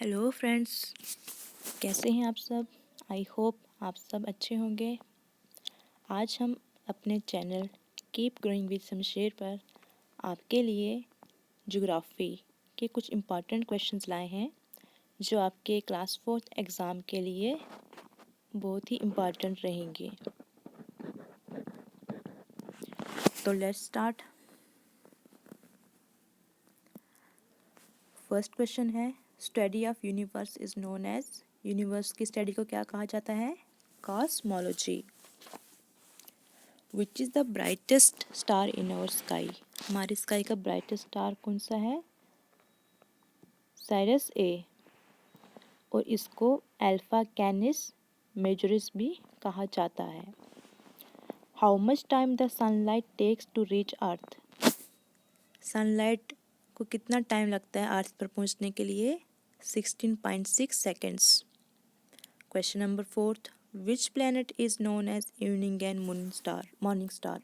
Hello friends, कैसे हैं आप सब। आई होप आप सब अच्छे होंगे। आज हम अपने channel keep growing with Shamsher पर आपके लिए ज्योग्राफी के कुछ इम्पॉर्टेंट क्वेश्चंस लाए हैं जो आपके क्लास 4th एग्ज़ाम के लिए बहुत ही इम्पॉर्टेंट रहेंगे। तो लेट्स स्टार्ट। फर्स्ट क्वेश्चन है, study of universe is known as. Universe की स्टडी को क्या कहा जाता है? Cosmology. Which is the brightest star in our sky. हमारी स्काई का ब्राइटेस्ट स्टार कौन सा है? साइरस ए, और इसको अल्फा कैनिस मेजोरिस भी कहा जाता है। How much time the sunlight takes to reach earth. Sunlight को कितना टाइम लगता है अर्थ पर पहुंचने के लिए? 16.6 seconds. Question number 4, which planet is known as evening and morning star.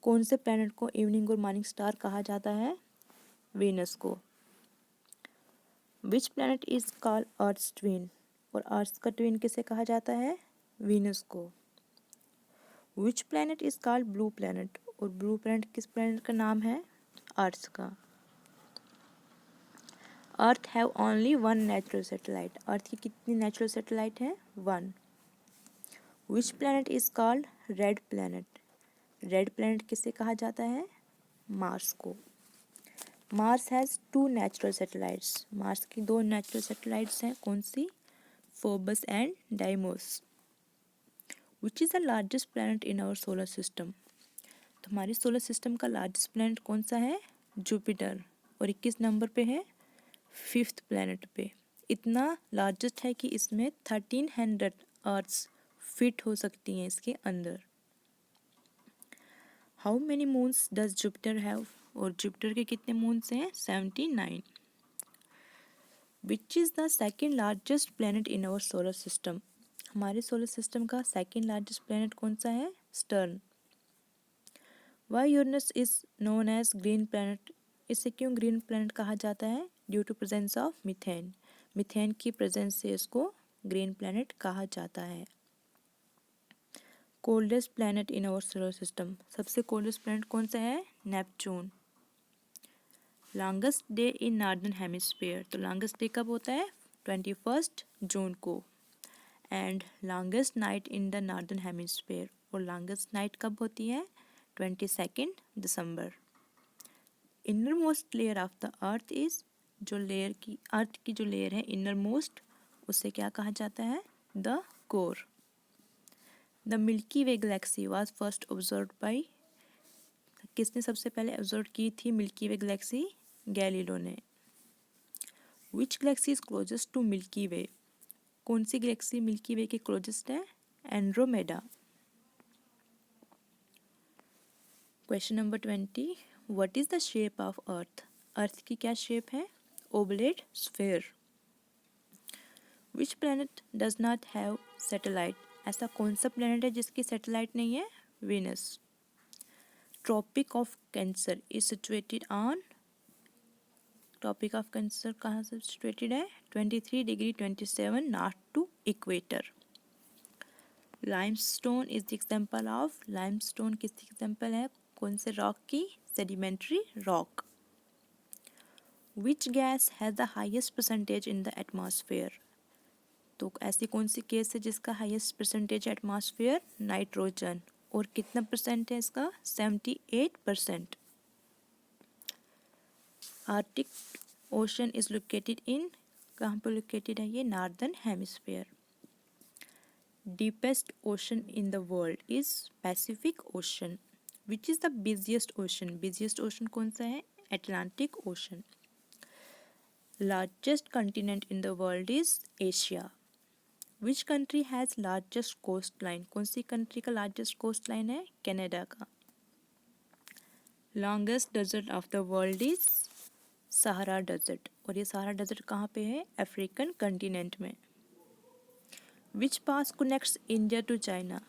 कौन से प्लैनेट को इवनिंग और मॉर्निंग स्टार कहा जाता है? वीनस को। Which planet is called earth twin, और अर्थ का ट्विन किसे कहा जाता है? वीनस को। Which planet is called blue planet, और ब्लू प्लैनेट किस प्लैनेट का नाम है? अर्थ का। Earth have only one natural satellite. Earth की कितनी नेचुरल सैटेलाइट है? 1। Which planet is called red planet. Red planet किसे कहा जाता है? मार्स को। Mars has 2 natural satellites. Mars की 2 नेचुरल सैटेलाइट्स हैं, कौन सी? Phobos and Deimos. Which is the largest planet in our solar system. तो हमारे सोलर सिस्टम का लार्जेस्ट प्लैनेट कौन सा है? जुपिटर, और 21 नंबर पे है, 5th प्लैनेट पे। इतना लार्जेस्ट है कि इसमें 1300 अर्थ्स फिट हो सकती हैं इसके अंदर। How many moons does Jupiter have, और जुपिटर के कितने मून्स हैं? 79। Which is the second largest planet in our solar system. हमारे सोलर सिस्टम का सेकेंड लार्जेस्ट प्लैनेट कौन सा है? Saturn. Why Uranus is known as green planet. इसे क्यों ग्रीन प्लैनेट कहा जाता है? Due to presence of methane. Methane की प्रेजेंस से इसको ग्रीन प्लैनेट कहा जाता है। Coldest planet in our solar system. सबसे कोल्डेस्ट प्लैनेट कौन सा है? Neptune. Longest day in northern hemisphere. तो लॉन्गेस्ट डे कब होता है? 21 जून को। And longest night in the northern hemisphere, और लॉन्गेस्ट नाइट कब होती है? 22 दिसंबर। Innermost layer of the Earth is, जो लेयर की अर्थ की जो लेयर है इनर मोस्ट, उसे क्या कहा जाता है? The core. The milky way Galaxy was first observed bye. किसने सबसे पहले ऑब्जर्व की थी मिल्की वे गैलेक्सी? गैलीलियो ने। Which galaxy is closest to Milky Way. कौन सी गैलेक्सी मिल्की वे के क्लोजेस्ट है? Andromeda. Question number 20, what is the shape of Earth. Earth की क्या शेप है? Oblate sphere. Which planet does not have satellite. ऐसा कौन सा प्लैनेट है जिसकी सैटेलाइट नहीं है? Venus. Tropic of Cancer is situated on. Tropic of Cancer कहाँ से सिचुएटेड है? 23 degree 27 north to equator. Limestone is the example of. Limestone किसकी एग्जाम्पल है? कौन से रॉक की? Sedimentary rock. Which gas has the highest percentage in the atmosphere. तो ऐसी कौन सी गैस है जिसका हाईएस्ट परसेंटेज है एटमॉस्फेयर? नाइट्रोजन। और कितना परसेंट है इसका? 78%। आर्टिक ओशन इज लोकेटेड इन, कहाँ पर लोकेटेड है ये? Northern hemisphere. Deepest ocean in the world is Pacific ocean. Which is the busiest ocean. Busiest ocean कौन सा है? Atlantic Ocean. Largest continent in the world is Asia. Which country has largest coast line. कौन सी country का largest coast line है? Canada का। Longest desert of the world is Sahara desert, और ये सहारा डेजर्ट कहाँ पे है? अफ्रीकन कंटिनेंट में। विच pass connects India to China.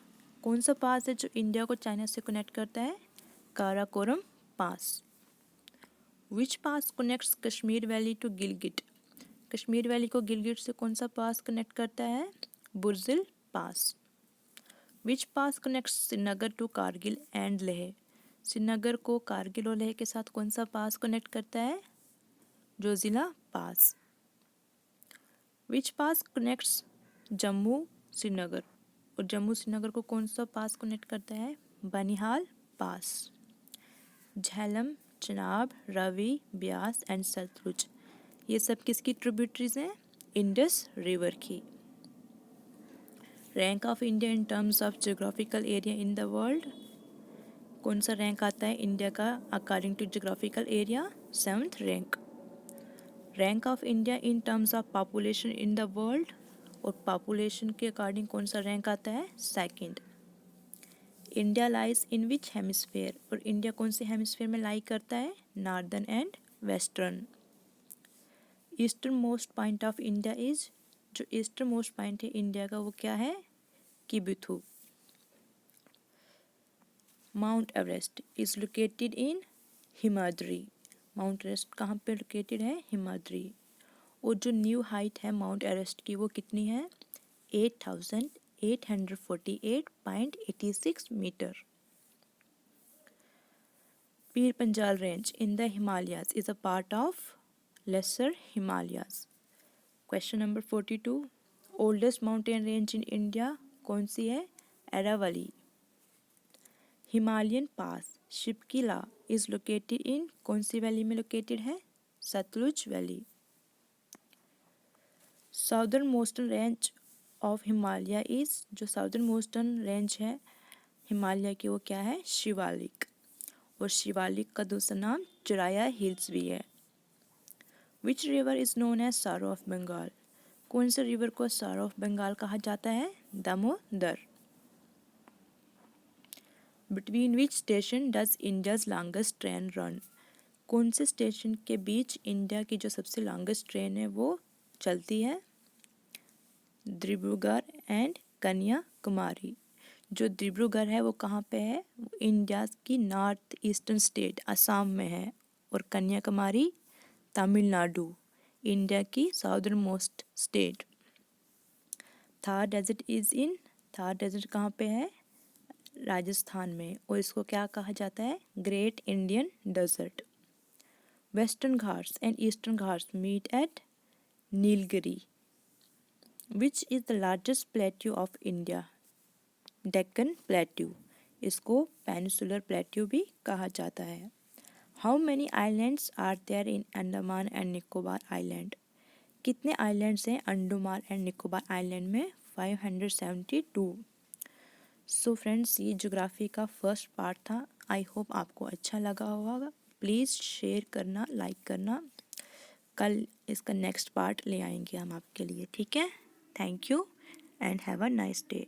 कौन सा पास है जो इंडिया को चाइना से कनेक्ट करता है? Karakoram pass. Which pass connects Kashmir valley to Gilgit. Kashmir valley को गिलगिट से कौन सा पास कनेक्ट करता है? Burzil pass. Which pass connects Srinagar to Kargil and Leh? Srinagar को कारगिल और लेह के साथ कौन सा पास कनेक्ट करता है? जोजिला पास। Which pass connects Jammu Srinagar? और जम्मू श्रीनगर को कौन सा पास कनेक्ट करता है? बनिहाल पास। झेलम, चनाब, रावी, ब्यास एंड सतलुज, ये सब किसकी ट्रिब्यूटरीज हैं? इंडस रिवर की। Rank of India in terms of geographical area in the world, कौन सा रैंक आता है इंडिया का according to geographical area? 7th rank. Rank of India in terms of population in the world, और population के according कौन सा rank आता है? 2nd। India lies in which hemisphere, और इंडिया कौन से हेमिस्फेयर में लाई करता है? Northern and western. Eastern most point of India is, जो ईस्टर्न मोस्ट पॉइंट है इंडिया का वो क्या है? Kibithu. Mount Everest is located in Himadri, Mount Everest कहाँ पे लोकेटेड है? हिमाद्री। और जो न्यू हाइट है माउंट एवरेस्ट की वो कितनी है? 8,848.86 metre. Pir Panjal range in the Himalayas is a part of lesser Himalayas. Question number 42, oldest mountain range in India कौन सी है? Aravalli. Himalayan pass Shipki La is located in कौन सी वैली में लोकेटेड है? Sutlej valley. Southern most range of Himalaya is, जो साउदर्न मोस्टर्न रेंज है हिमालय की वो क्या है? शिवालिक। और शिवालिक का दूसरा नाम चुराया हिल्स भी है। Which river is known as sorrow of Bengal, कौन से रिवर को सारो ऑफ बंगाल कहा जाता है? Damodar. Between which station does India's longest train run, कौन से स्टेशन के बीच इंडिया की जो सबसे लॉन्गेस्ट ट्रेन है वो चलती है? डिब्रूगढ़ एंड कन्याकुमारी। जो डिब्रूगढ़ है वो कहाँ पे है? वो इंडिया की नॉर्थ ईस्टर्न स्टेट असम में है, और कन्याकुमारी तमिलनाडु, इंडिया की southern most state. Thar desert is in, Thar desert कहाँ पे है? राजस्थान में, और इसको क्या कहा जाता है? Great Indian desert. Western Ghats and Eastern Ghats meet at Nilgiri. Which is the largest plateau of India? Deccan plateau, इसको पेनिसुलर प्लेट्यू भी कहा जाता है। How many islands are there in Andaman and Nicobar island, कितने आइलैंड्स हैं अंडमान एंड निकोबार आइलैंड में? 572। सो फ्रेंड्स, ये geography का फर्स्ट पार्ट था। आई होप आपको अच्छा लगा होगा। प्लीज़ शेयर करना, लाइक करना। कल इसका नेक्स्ट पार्ट ले आएंगे हम आपके लिए, ठीक है? Thank you and have a nice day.